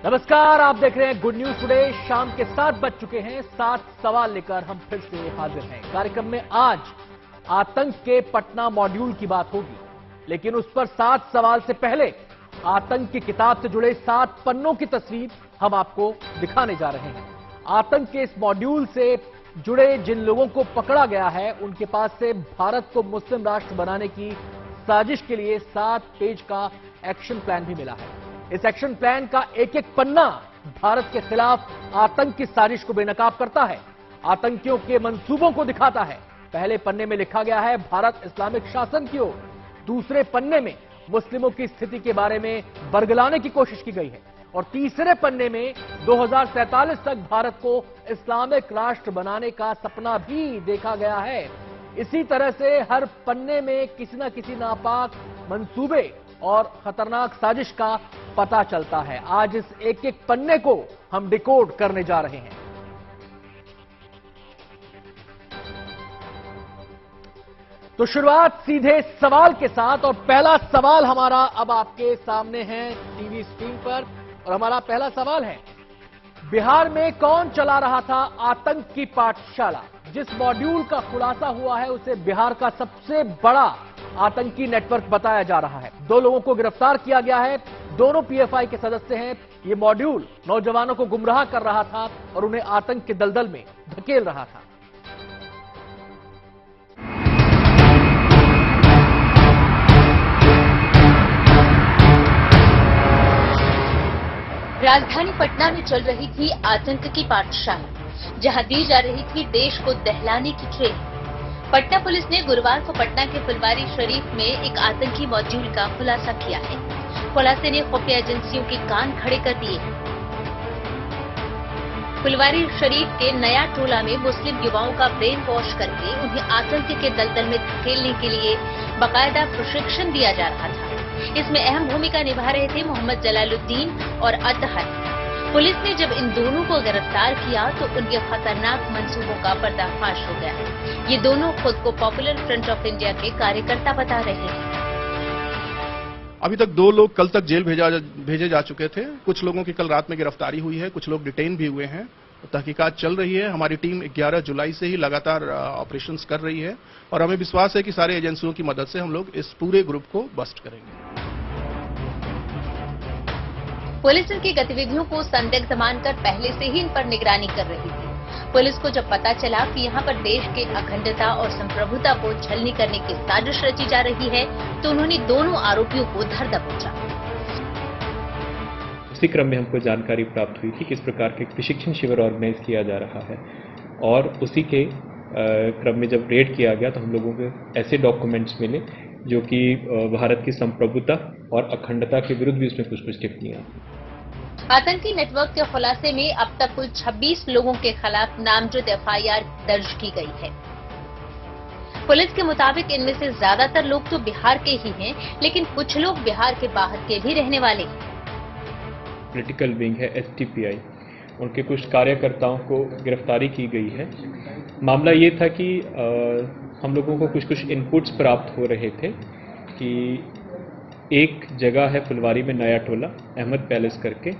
नमस्कार, आप देख रहे हैं गुड न्यूज टुडे। शाम के 7 बज चुके हैं। 7 सवाल लेकर हम फिर से हाजिर हैं। कार्यक्रम में आज आतंक के पटना मॉड्यूल की बात होगी, लेकिन उस पर 7 सवाल से पहले आतंक की किताब से जुड़े 7 पन्नों की तस्वीर हम आपको दिखाने जा रहे हैं। आतंक के इस मॉड्यूल से जुड़े जिन लोगों को पकड़ा गया है, उनके पास से भारत को मुस्लिम राष्ट्र बनाने की साजिश के लिए 7 पेज का एक्शन प्लान भी मिला है। इस एक्शन प्लान का एक एक पन्ना भारत के खिलाफ आतंक की साजिश को बेनकाब करता है, आतंकियों के मंसूबों को दिखाता है। पहले पन्ने में लिखा गया है भारत इस्लामिक शासन की ओर, दूसरे पन्ने में मुस्लिमों की स्थिति के बारे में बरगलाने की कोशिश की गई है, और तीसरे पन्ने में 2047 तक भारत को इस्लामिक राष्ट्र बनाने का सपना भी देखा गया है। इसी तरह से हर पन्ने में किसी न किसी नापाक मंसूबे और खतरनाक साजिश का पता चलता है। आज इस एक एक पन्ने को हम डिकोड करने जा रहे हैं। तो शुरुआत सीधे सवाल के साथ, और पहला सवाल हमारा अब आपके सामने है टीवी स्क्रीन पर। और हमारा पहला सवाल है, बिहार में कौन चला रहा था आतंक की पाठशाला? जिस मॉड्यूल का खुलासा हुआ है उसे बिहार का सबसे बड़ा आतंकी नेटवर्क बताया जा रहा है। 2 लोगों को गिरफ्तार किया गया है, दोनों पीएफआई के सदस्य हैं। यह मॉड्यूल नौजवानों को गुमराह कर रहा था और उन्हें आतंक के दलदल में धकेल रहा था। राजधानी पटना में चल रही थी आतंक की पाठशाला, जहां दी जा रही थी देश को दहलाने की ट्रेनिंग। पटना पुलिस ने गुरुवार को पटना के फुलवारी शरीफ में एक आतंकी मॉड्यूल का खुलासा किया है। खुलासे ने खुफिया एजेंसियों के कान खड़े कर दिए। फुलवारी शरीफ के नया टोला में मुस्लिम युवाओं का ब्रेन वॉश करके उन्हें आतंक के दलदल में धकेलने के लिए बाकायदा प्रशिक्षण दिया जा रहा था। इसमें अहम भूमिका निभा रहे थे मोहम्मद जलालुद्दीन और अतहर। पुलिस ने जब इन दोनों को गिरफ्तार किया तो उनके खतरनाक मंसूबों का पर्दाफाश हो गया। ये दोनों खुद को पॉपुलर फ्रंट ऑफ इंडिया के कार्यकर्ता बता रहे हैं। अभी तक 2 लोग कल तक जेल भेजे जा चुके थे। कुछ लोगों की कल रात में गिरफ्तारी हुई है, कुछ लोग डिटेन भी हुए हैं। तहकीकात चल रही है। हमारी टीम 11 जुलाई से ही लगातार ऑपरेशंस कर रही है, और हमें विश्वास है कि सारे एजेंसियों की मदद से हम लोग इस पूरे ग्रुप को बस्ट करेंगे। पुलिस इनकी गतिविधियों को संदिग्ध मानकर पहले से ही इन पर निगरानी कर रही थी। पुलिस को जब पता चला कि यहाँ पर देश के अखंडता और संप्रभुता को छलनी करने की साजिश रची जा रही है, तो उन्होंने दोनों आरोपियों को धर दबोचा। उसी क्रम में हमको जानकारी प्राप्त हुई थी कि इस प्रकार के प्रशिक्षण शिविर ऑर्गेनाइज किया जा रहा है, और उसी के क्रम में जब रेड किया गया तो हम लोगों को ऐसे डॉक्यूमेंट्स मिले जो कि भारत की संप्रभुता और अखंडता के विरुद्ध भी उसमें कुछ टिप्पणियां। आतंकी नेटवर्क के खुलासे में अब तक कुल 26 लोगों के खिलाफ नामजद एफआईआर दर्ज की गई है। पुलिस के मुताबिक इनमें से ज्यादातर लोग तो बिहार के ही हैं, लेकिन कुछ लोग बिहार के बाहर के भी रहने वाले हैं। पॉलिटिकल विंग है एसटीपीआई, उनके कुछ कार्यकर्ताओं को गिरफ्तारी की गई है। मामला ये था कि हम लोगों को कुछ इनपुट्स प्राप्त हो रहे थे कि एक जगह है फुलवारी में नया टोला, अहमद पैलेस करके,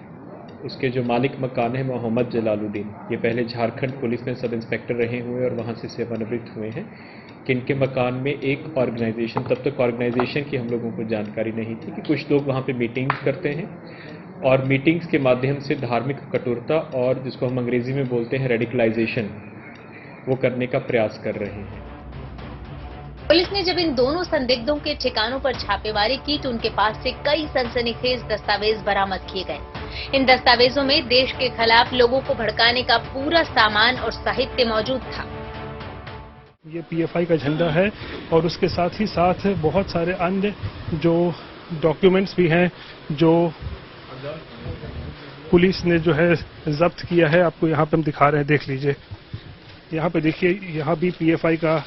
उसके जो मालिक मकान है मोहम्मद जलालुद्दीन, ये पहले झारखंड पुलिस में सब इंस्पेक्टर रहे हुए और वहाँ से सेवानिवृत्त हुए हैं, कि इनके मकान में एक ऑर्गेनाइजेशन, तब तक ऑर्गेनाइजेशन की हम लोगों को जानकारी नहीं थी, कि कुछ लोग वहाँ पे मीटिंग्स करते हैं और मीटिंग्स के माध्यम से धार्मिक कठोरता और जिसको हम अंग्रेजी में बोलते हैं रेडिकलाइजेशन, वो करने का प्रयास कर रहे हैं। पुलिस ने जब इन दोनों संदिग्धों के ठिकानों पर छापेमारी की तो उनके पास से कई सनसनीखेज दस्तावेज बरामद किए गए। इन दस्तावेजों में देश के खिलाफ लोगों को भड़काने का पूरा सामान और साहित्य मौजूद था। ये पीएफआई का झंडा है, और उसके साथ ही साथ बहुत सारे अन्य जो डॉक्यूमेंट्स भी हैं जो पुलिस ने जो है जब्त किया है। आपको यहाँ पे हम दिखा रहे हैं, देख लीजिए। यहाँ पे देखिए, यहाँ भी पीएफआई का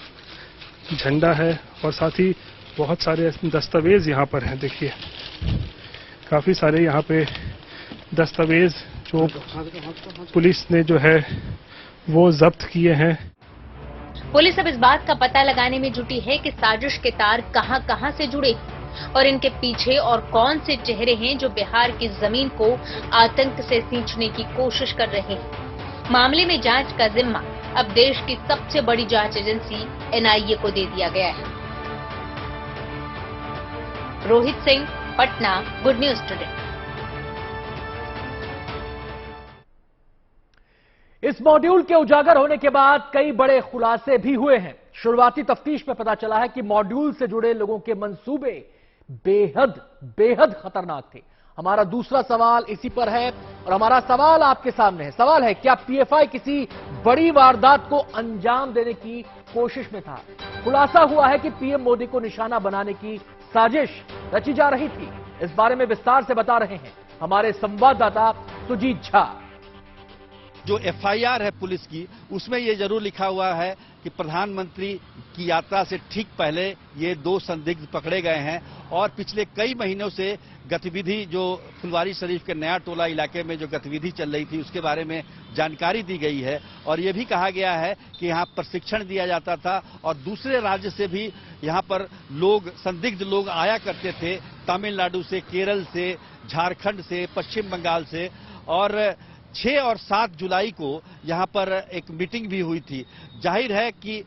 झंडा है, और साथ ही बहुत सारे दस्तावेज यहाँ पर हैं। देखिए, काफी सारे यहाँ पे दस्तावेज जो पुलिस ने जो है वो जब्त किए हैं। पुलिस अब इस बात का पता लगाने में जुटी है कि साजिश के तार कहां-कहां से जुड़े। और इनके पीछे और कौन से चेहरे हैं जो बिहार की जमीन को आतंक से सींचने की कोशिश कर रहे हैं। मामले में जांच का जिम्मा अब देश की सबसे बड़ी जांच एजेंसी NIA को दे दिया गया है। Rohit Singh, Patna, good news today. इस मॉड्यूल के उजागर होने के बाद कई बड़े खुलासे भी हुए हैं। शुरुआती तफ्तीश में पता चला है कि मॉड्यूल से जुड़े लोगों के मंसूबे बेहद खतरनाक थे। हमारा दूसरा सवाल इसी पर है और हमारा सवाल आपके सामने है। सवाल है, क्या PFI किसी बड़ी वारदात को अंजाम देने की कोशिश में था? खुलासा हुआ है कि PM मोदी को निशाना बनाने की साजिश रची जा रही थी। इस बारे में विस्तार से बता रहे हैं हमारे संवाददाता सुजीत झा। जो FIR है पुलिस की, उसमें ये जरूर लिखा हुआ है कि प्रधानमंत्री की यात्रा से ठीक पहले ये 2 संदिग्ध पकड़े गए हैं और पिछले कई महीनों से गतिविधि जो फुलवारी शरीफ के नया टोला इलाके में जो गतिविधि चल रही थी उसके बारे में जानकारी दी गई है। और ये भी कहा गया है कि यहाँ प्रशिक्षण दिया जाता था और दूसरे राज्य से भी यहाँ पर संदिग्ध लोग आया करते थे, तमिलनाडु से, केरल से, झारखंड से, पश्चिम बंगाल से। और 6 और 7 जुलाई को यहां पर एक मीटिंग भी हुई थी। जाहिर है कि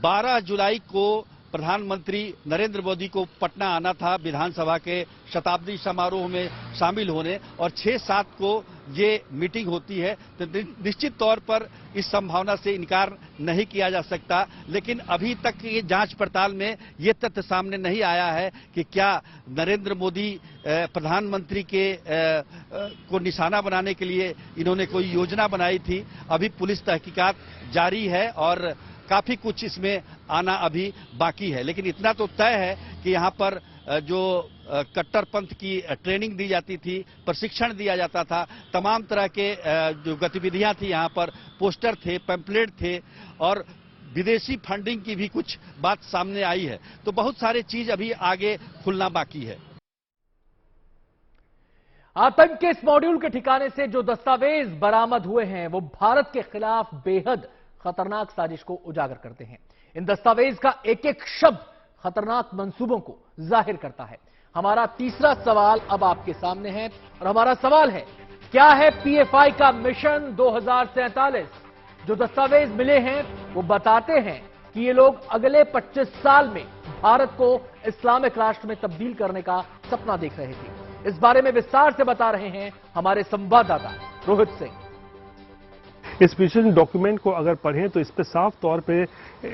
12 जुलाई को प्रधानमंत्री नरेंद्र मोदी को पटना आना था विधानसभा के शताब्दी समारोह में शामिल होने, और 6-7 को ये मीटिंग होती है। तो निश्चित तौर पर इस संभावना से इनकार नहीं किया जा सकता, लेकिन अभी तक ये जांच पड़ताल में ये तथ्य सामने नहीं आया है कि क्या नरेंद्र मोदी प्रधानमंत्री को निशाना बनाने के लिए इन्होंने कोई योजना बनाई थी। अभी पुलिस तहकीकात जारी है और काफी कुछ इसमें आना अभी बाकी है, लेकिन इतना तो तय है कि यहाँ पर जो कट्टरपंथ की ट्रेनिंग दी जाती थी, प्रशिक्षण दिया जाता था, तमाम तरह के जो गतिविधियां थी यहाँ पर, पोस्टर थे, पैम्पलेट थे और विदेशी फंडिंग की भी कुछ बात सामने आई है। तो बहुत सारी चीज अभी आगे खुलना बाकी है। आतंक के इस मॉड्यूल के ठिकाने से जो दस्तावेज बरामद हुए हैं वो भारत के खिलाफ बेहद खतरनाक साजिश को उजागर करते हैं। इन दस्तावेज का एक एक शब्द खतरनाक मंसूबों को जाहिर करता है। हमारा तीसरा सवाल अब आपके सामने है और हमारा सवाल है, क्या है PFI का मिशन 2047? जो दस्तावेज मिले हैं वो बताते हैं कि ये लोग अगले 25 साल में भारत को इस्लामिक राष्ट्र में तब्दील करने का सपना देख रहे थे। इस बारे में विस्तार से बता रहे हैं हमारे संवाददाता रोहित सिंह। इस मिशन डॉक्यूमेंट को अगर पढ़ें तो इस पर साफ तौर पे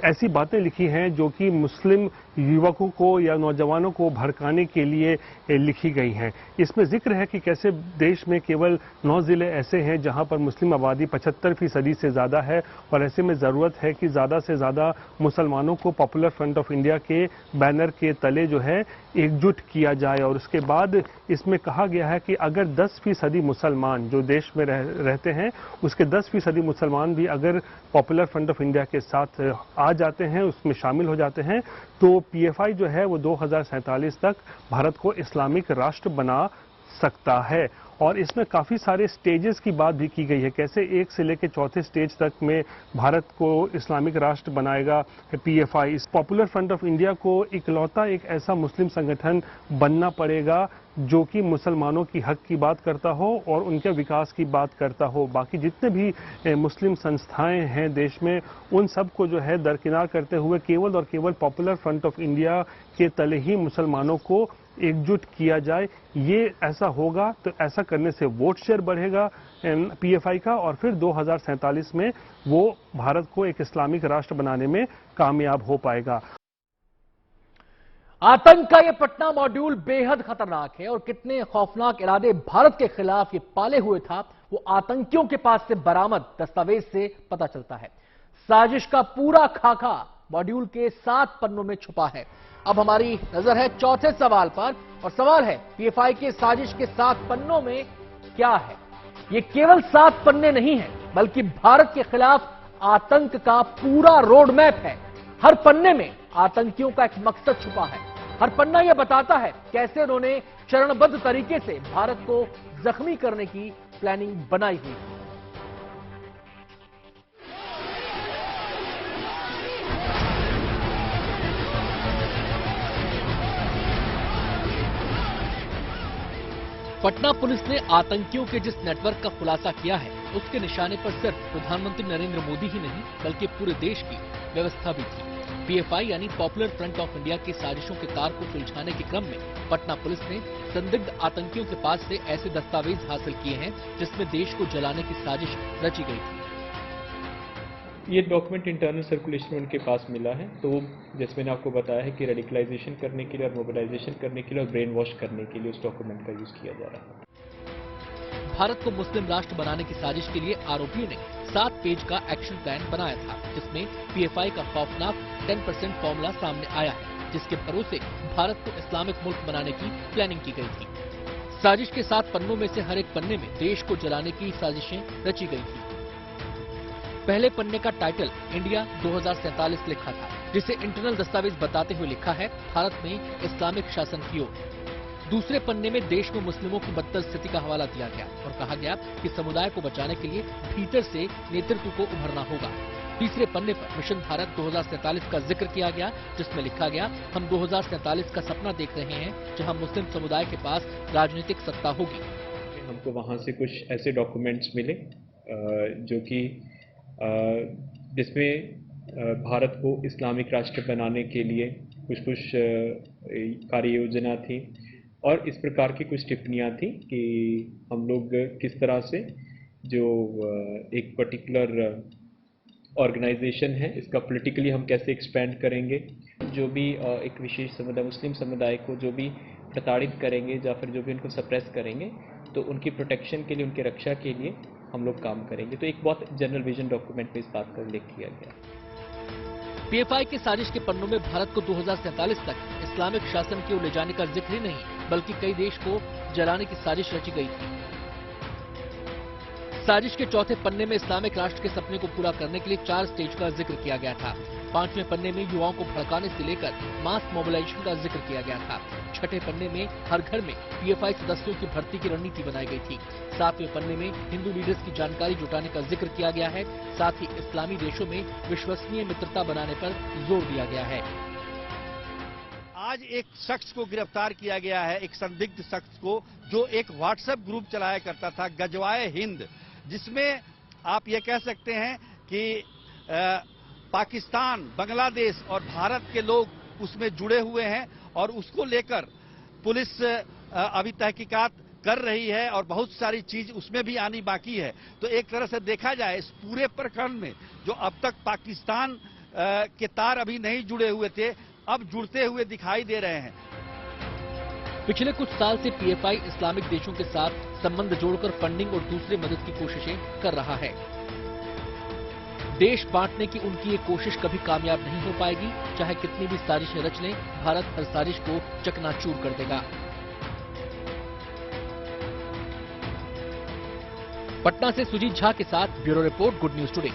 ऐसी बातें लिखी हैं जो कि मुस्लिम युवकों को या नौजवानों को भड़काने के लिए लिखी गई हैं। इसमें जिक्र है कि कैसे देश में केवल 9 जिले ऐसे हैं जहां पर मुस्लिम आबादी 75% से ज़्यादा है और ऐसे में ज़रूरत है कि ज़्यादा से ज़्यादा मुसलमानों को पॉपुलर फ्रंट ऑफ इंडिया के बैनर के तले जो है एकजुट किया जाए। और उसके बाद इसमें कहा गया है कि अगर 10% मुसलमान जो देश में रहते हैं उसके 10% मुसलमान भी अगर पॉपुलर फ्रंट ऑफ इंडिया के साथ आ जाते हैं, उसमें शामिल हो जाते हैं, तो PFI जो है वो 2047 तक भारत को इस्लामिक राष्ट्र बना सकता है। और इसमें काफ़ी सारे स्टेजेस की बात भी की गई है, कैसे 1 से लेकर 4थे स्टेज तक में भारत को इस्लामिक राष्ट्र बनाएगा PFI। इस पॉपुलर फ्रंट ऑफ इंडिया को इकलौता एक ऐसा मुस्लिम संगठन बनना पड़ेगा जो कि मुसलमानों की हक की बात करता हो और उनके विकास की बात करता हो। बाकी जितने भी मुस्लिम संस्थाएं हैं देश में, उन सब को जो है दरकिनार करते हुए केवल और केवल पॉपुलर फ्रंट ऑफ इंडिया के तले ही मुसलमानों को एकजुट किया जाए। ये ऐसा होगा तो ऐसा करने से वोट शेयर बढ़ेगा PFI का और फिर 2047 में वो भारत को एक इस्लामिक राष्ट्र बनाने में कामयाब हो पाएगा। आतंक का यह पटना मॉड्यूल बेहद खतरनाक है और कितने खौफनाक इरादे भारत के खिलाफ ये पाले हुए था वो आतंकियों के पास से बरामद दस्तावेज से पता चलता है। साजिश का पूरा खाका मॉड्यूल के 7 पन्नों में छुपा है। अब हमारी नजर है चौथे सवाल पर और सवाल है PFI के साजिश के 7 पन्नों में क्या है। ये केवल 7 पन्ने नहीं है बल्कि भारत के खिलाफ आतंक का पूरा रोड मैप है। हर पन्ने में आतंकियों का एक मकसद छुपा है। हर पन्ना यह बताता है कैसे उन्होंने चरणबद्ध तरीके से भारत को जख्मी करने की प्लानिंग बनाई हुई है। पटना पुलिस ने आतंकियों के जिस नेटवर्क का खुलासा किया है, उसके निशाने पर सिर्फ प्रधानमंत्री नरेंद्र मोदी ही नहीं बल्कि पूरे देश की व्यवस्था भी थी। पीएफआई यानी पॉपुलर फ्रंट ऑफ इंडिया की साजिशों के तार को सुलझाने के क्रम में पटना पुलिस ने संदिग्ध आतंकियों के पास से ऐसे दस्तावेज हासिल किए हैं जिसमें देश को जलाने की साजिश रची गई थी। ये डॉक्यूमेंट इंटरनल सर्कुलेशन में उनके पास मिला है, तो जैसे मैंने आपको बताया है कि रेडिकलाइजेशन करने के लिए और मोबिलाइजेशन करने के लिए और ब्रेन वॉश करने के लिए उस डॉक्यूमेंट का यूज किया जा रहा है। भारत को मुस्लिम राष्ट्र बनाने की साजिश के लिए आरोपियों ने 7 पेज का एक्शन प्लान बनाया था, जिसमें पीएफआई का खौफनाक 10% फॉर्मूला सामने आया है, जिसके भरोसे भारत को इस्लामिक मुल्क बनाने की प्लानिंग की गई थी। साजिश के 7 पन्नों में से हर एक पन्ने में देश को जलाने की साजिशें रची गई थी। पहले पन्ने का टाइटल इंडिया 2047 लिखा था, जिसे इंटरनल दस्तावेज बताते हुए लिखा है भारत में इस्लामिक शासन की ओर। दूसरे पन्ने में देश में मुस्लिमों की बदतर स्थिति का हवाला दिया गया और कहा गया कि समुदाय को बचाने के लिए भीतर से नेतृत्व को उभरना होगा। तीसरे पन्ने पर मिशन भारत 2047 का जिक्र किया गया, जिसमें लिखा गया हम 2047 का सपना देख रहे हैं जहां मुस्लिम समुदाय के पास राजनीतिक सत्ता होगी। हमको वहां से कुछ ऐसे डॉक्यूमेंट्स मिले जो कि जिसमें भारत को इस्लामिक राष्ट्र बनाने के लिए कुछ कार्य योजना थी और इस प्रकार की कुछ टिप्पणियां थी कि हम लोग किस तरह से जो एक पर्टिकुलर ऑर्गेनाइजेशन है इसका पॉलिटिकली हम कैसे एक्सपेंड करेंगे, जो भी एक विशेष समुदाय मुस्लिम समुदाय को जो भी प्रताड़ित करेंगे या फिर जो भी उनको सप्रेस करेंगे तो उनकी प्रोटेक्शन के लिए, उनकी रक्षा के लिए हम लोग काम करेंगे। तो एक बहुत जनरल विजन डॉक्यूमेंट में इस बात का उल्लेख किया गया। पीएफआई की साजिश के पन्नों में भारत को 2047 तक इस्लामिक शासन की ओर ले जाने का जिक्र ही नहीं बल्कि कई देश को जलाने की साजिश रची गई थी। साजिश के चौथे पन्ने में इस्लामिक राष्ट्र के सपने को पूरा करने के लिए 4 स्टेज का जिक्र किया गया था। 5वें पन्ने में युवाओं को भड़काने से लेकर मास मोबिलाइजेशन का जिक्र किया गया था। 6ठे पन्ने में हर घर में पीएफआई सदस्यों की भर्ती की रणनीति बनाई गई थी। 7वें पन्ने में हिंदू लीडर्स की जानकारी जुटाने का जिक्र किया गया है। साथ ही इस्लामी देशों में विश्वसनीय मित्रता बनाने पर जोर दिया गया है। आज एक शख्स को गिरफ्तार किया गया है, एक संदिग्ध शख्स को, जो एक व्हाट्सएप ग्रुप चलाया करता था गजवाए हिंद, जिसमें आप ये कह सकते हैं कि पाकिस्तान, बांग्लादेश और भारत के लोग उसमें जुड़े हुए हैं और उसको लेकर पुलिस अभी तहकीकात कर रही है और बहुत सारी चीज उसमें भी आनी बाकी है। तो एक तरह से देखा जाए इस पूरे प्रकरण में जो अब तक पाकिस्तान के तार अभी नहीं जुड़े हुए थे, अब जुड़ते हुए दिखाई दे रहे हैं। पिछले कुछ साल से पीएफआई इस्लामिक देशों के साथ संबंध जोड़कर फंडिंग और दूसरे मदद की कोशिशें कर रहा है। देश बांटने की उनकी ये कोशिश कभी कामयाब नहीं हो पाएगी, चाहे कितनी भी साजिशें रच लें, भारत हर साजिश को चकनाचूर कर देगा। पटना से सुजीत झा के साथ bureau report, good news today.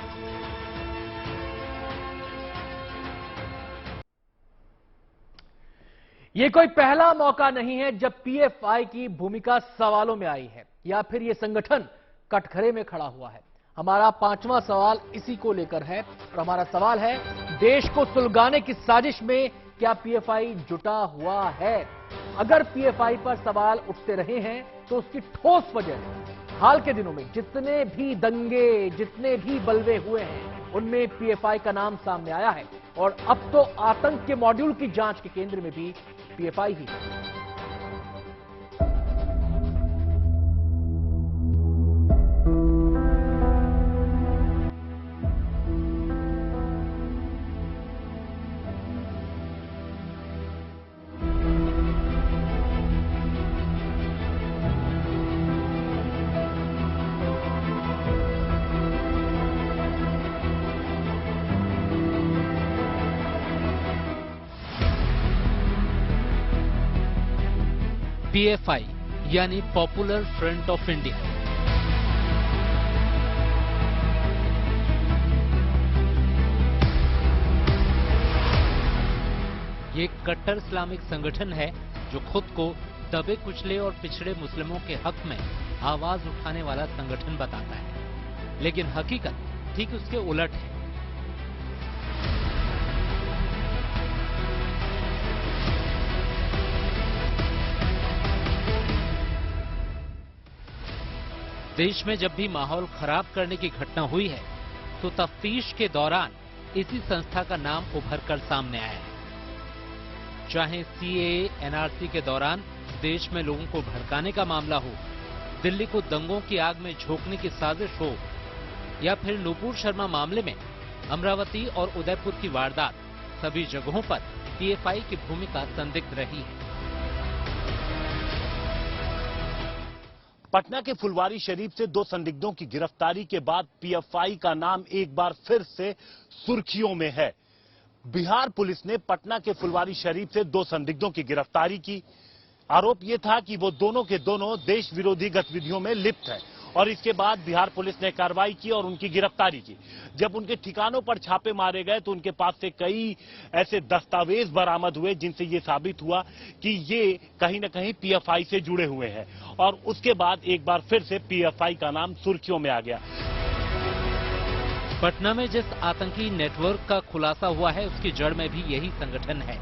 ये कोई पहला मौका नहीं है जब पीएफआई की भूमिका सवालों में आई है या फिर ये संगठन कटघरे में खड़ा हुआ है। हमारा 5वां सवाल इसी को लेकर है और हमारा सवाल है, देश को सुलगाने की साजिश में क्या पीएफआई जुटा हुआ है? अगर पीएफआई पर सवाल उठते रहे हैं तो उसकी ठोस वजह है। हाल के दिनों में जितने भी दंगे, जितने भी बलवे हुए हैं, उनमें पीएफआई का नाम सामने आया है और अब तो आतंक के मॉड्यूल की जांच के केंद्र में भी पीएफआई ही है। पीएफआई यानी पॉपुलर फ्रंट ऑफ इंडिया। ये कट्टर इस्लामिक संगठन है जो खुद को दबे कुचले और पिछड़े मुस्लिमों के हक में आवाज उठाने वाला संगठन बताता है, लेकिन हकीकत ठीक उसके उलट है। देश में जब भी माहौल खराब करने की घटना हुई है तो तफ्तीश के दौरान इसी संस्था का नाम उभर कर सामने आया है। चाहे सीएए, एनआरसी के दौरान देश में लोगों को भड़काने का मामला हो, दिल्ली को दंगों की आग में झोंकने की साजिश हो, या फिर नुपुर शर्मा मामले में अमरावती और उदयपुर की वारदात, सभी जगहों पर पीएफआई की भूमिका संदिग्ध रही है। पटना के फुलवारी शरीफ से 2 संदिग्धों की गिरफ्तारी के बाद पीएफआई का नाम एक बार फिर से सुर्खियों में है। बिहार पुलिस ने पटना के फुलवारी शरीफ से 2 संदिग्धों की गिरफ्तारी की। आरोप यह था कि वो दोनों के दोनों देश विरोधी गतिविधियों में लिप्त हैं और इसके बाद बिहार पुलिस ने कार्रवाई की और उनकी गिरफ्तारी की। जब उनके ठिकानों पर छापे मारे गए तो उनके पास से कई ऐसे दस्तावेज बरामद हुए जिनसे ये साबित हुआ कि ये कहीं न कहीं पीएफआई से जुड़े हुए हैं और उसके बाद एक बार फिर से पीएफआई का नाम सुर्खियों में आ गया। पटना में जिस आतंकी नेटवर्क का खुलासा हुआ है उसकी जड़ में भी यही संगठन है।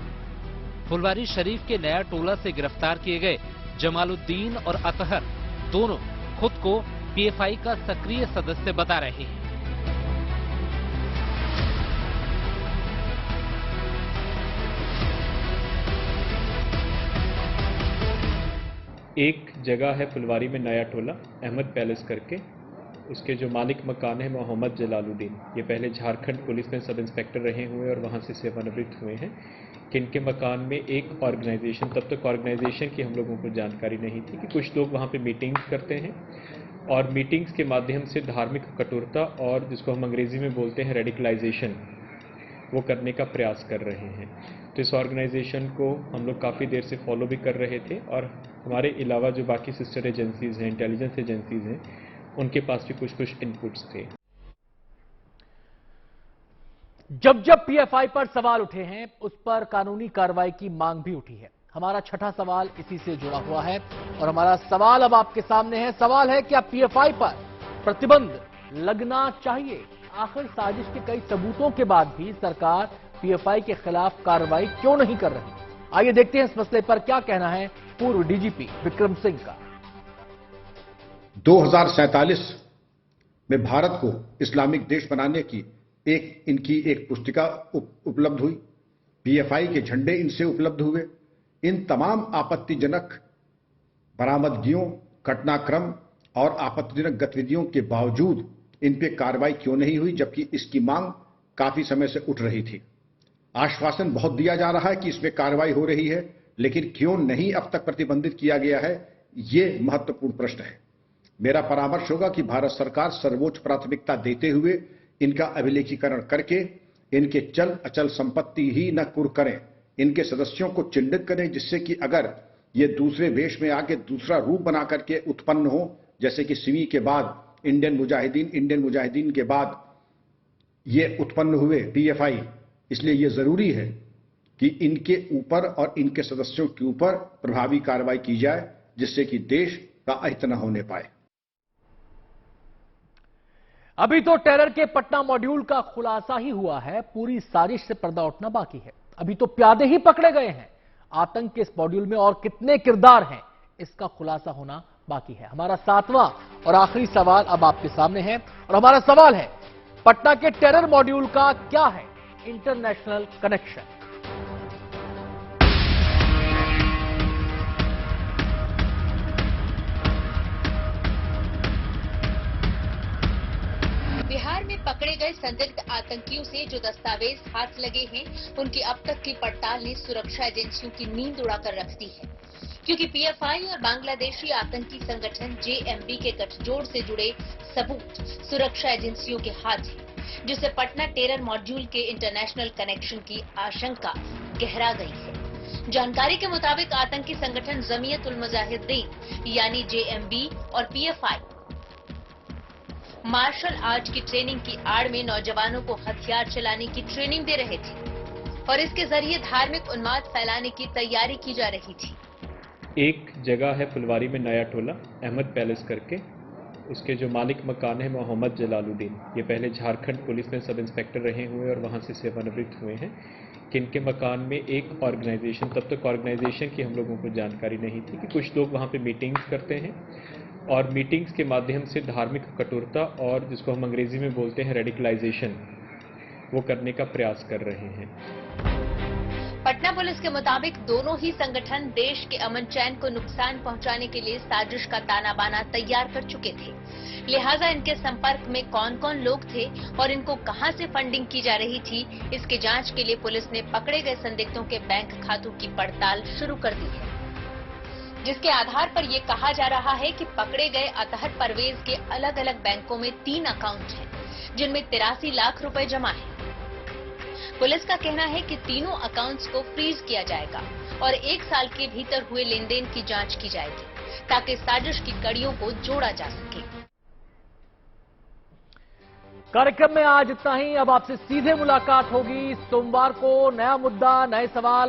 फुलवारी शरीफ के नया टोला से गिरफ्तार किए गए जमालुद्दीन और अतहर दोनों खुद को पीएफआई का सक्रिय सदस्य बता रहे हैं। एक जगह है फुलवारी में नया टोला, अहमद पैलेस करके, उसके जो मालिक मकान है मोहम्मद जलालुद्दीन। ये पहले झारखंड पुलिस में सब इंस्पेक्टर रहे हुए और वहाँ से सेवानिवृत्त हुए हैं। कि इनके मकान में एक ऑर्गेनाइजेशन, तब तक ऑर्गेनाइजेशन की हम लोगों को जानकारी नहीं थी, कि कुछ लोग वहाँ पे मीटिंग्स करते हैं और मीटिंग्स के माध्यम से धार्मिक कठोरता और जिसको हम अंग्रेजी में बोलते हैं रेडिकलाइजेशन, वो करने का प्रयास कर रहे हैं। तो इस ऑर्गेनाइजेशन को हम लोग काफ़ी देर से फॉलो भी कर रहे थे और हमारे अलावा जो बाकी सिस्टर एजेंसीज हैं, इंटेलिजेंस एजेंसीज हैं, उनके पास भी कुछ इनपुट्स थे। जब पीएफआई पर सवाल उठे हैं उस पर कानूनी कार्रवाई की मांग भी उठी है। हमारा छठा सवाल इसी से जुड़ा हुआ है और हमारा सवाल अब आपके सामने है। सवाल है क्या पीएफआई पर प्रतिबंध लगना चाहिए? आखिर साजिश के कई सबूतों के बाद भी सरकार पीएफआई के खिलाफ कार्रवाई क्यों नहीं कर रही? आइए देखते हैं इस मसले पर क्या कहना है पूर्व डीजीपी विक्रम सिंह का। 2047 में भारत को इस्लामिक देश बनाने की इनकी एक पुस्तिका उपलब्ध हुई। पीएफआई के झंडे इनसे उपलब्ध हुए। इन तमाम आपत्तिजनक बरामदगियों, घटनाक्रम और आपत्तिजनक गतिविधियों के बावजूद इन पे कार्रवाई क्यों नहीं हुई, जबकि इसकी मांग काफी समय से उठ रही थी। आश्वासन बहुत दिया जा रहा है कि इसमें कार्रवाई हो रही है, लेकिन क्यों नहीं अब तक प्रतिबंधित किया गया है, ये महत्वपूर्ण प्रश्न है। मेरा परामर्श होगा कि भारत सरकार सर्वोच्च प्राथमिकता देते हुए इनका अभिलेखीकरण करके इनके चल अचल संपत्ति ही न कुर्क करें, इनके सदस्यों को चिन्हित करें, जिससे कि अगर ये दूसरे वेश में आके दूसरा रूप बना करके उत्पन्न हो, जैसे कि सिमी के बाद इंडियन मुजाहिदीन के बाद ये उत्पन्न हुए पीएफआई, इसलिए ये जरूरी है कि इनके ऊपर और इनके सदस्यों के ऊपर प्रभावी कार्रवाई की जाए, जिससे कि देश का अहित न होने पाए। अभी तो टेरर के पटना मॉड्यूल का खुलासा ही हुआ है, पूरी साजिश से पर्दा उठना बाकी है। अभी तो प्यादे ही पकड़े गए हैं। आतंक के इस मॉड्यूल में और कितने किरदार हैं, इसका खुलासा होना बाकी है। हमारा 7वां और आखिरी सवाल अब आपके सामने है और हमारा सवाल है, पटना के टेरर मॉड्यूल का क्या है इंटरनेशनल कनेक्शन? बिहार में पकड़े गए संदिग्ध आतंकियों से जो दस्तावेज हाथ लगे हैं, उनकी अब तक की पड़ताल ने सुरक्षा एजेंसियों की नींद उड़ाकर रख दी है, क्योंकि पीएफआई और बांग्लादेशी आतंकी संगठन जेएमबी के गठजोड़ से जुड़े सबूत सुरक्षा एजेंसियों के हाथ हैं, जिससे पटना टेरर मॉड्यूल के इंटरनेशनल कनेक्शन की आशंका गहरा गई है। जानकारी के मुताबिक आतंकी संगठन जमीयत उल मुजाहिदीन यानी जेएमबी और पीएफआई मार्शल आर्ट की ट्रेनिंग की आड़ में नौजवानों को हथियार चलाने की ट्रेनिंग दे रहे थे और इसके जरिए धार्मिक उन्माद फैलाने की तैयारी की जा रही थी। एक जगह है फुलवारी में नया टोला, अहमद पैलेस करके, उसके जो मालिक मकान है मोहम्मद जलालुद्दीन। ये पहले झारखंड पुलिस में सब इंस्पेक्टर रहे हुए और वहाँ से सेवानिवृत्त हुए हैं। कि इनके मकान में एक ऑर्गेनाइजेशन, तब तक ऑर्गेनाइजेशन की हम लोगों को जानकारी नहीं थी, कि कुछ लोग वहाँ पे मीटिंग्स करते हैं और मीटिंग्स के माध्यम से धार्मिक कठोरता और जिसको हम अंग्रेजी में बोलते हैं रेडिकलाइजेशन, वो करने का प्रयास कर रहे हैं। पटना पुलिस के मुताबिक दोनों ही संगठन देश के अमन चैन को नुकसान पहुंचाने के लिए साजिश का ताना बाना तैयार कर चुके थे। लिहाजा इनके संपर्क में कौन कौन लोग थे और इनको कहां से फंडिंग की जा रही थी, इसके जांच के लिए पुलिस ने पकड़े गए संदिग्धों के बैंक खातों की पड़ताल शुरू कर दी है, जिसके आधार पर ये कहा जा रहा है कि पकड़े गए अतहत परवेज के अलग अलग बैंकों में 3 अकाउंट हैं, जिनमें 83 लाख रुपए जमा है। पुलिस का कहना है कि तीनों अकाउंट्स को फ्रीज किया जाएगा और 1 साल के भीतर हुए लेन देन की जांच की जाएगी, ताकि साजिश की कड़ियों को जोड़ा जा सके। कार्यक्रम में आज इतना ही। अब आपसे सीधे मुलाकात होगी सोमवार को। नया मुद्दा, नए सवाल,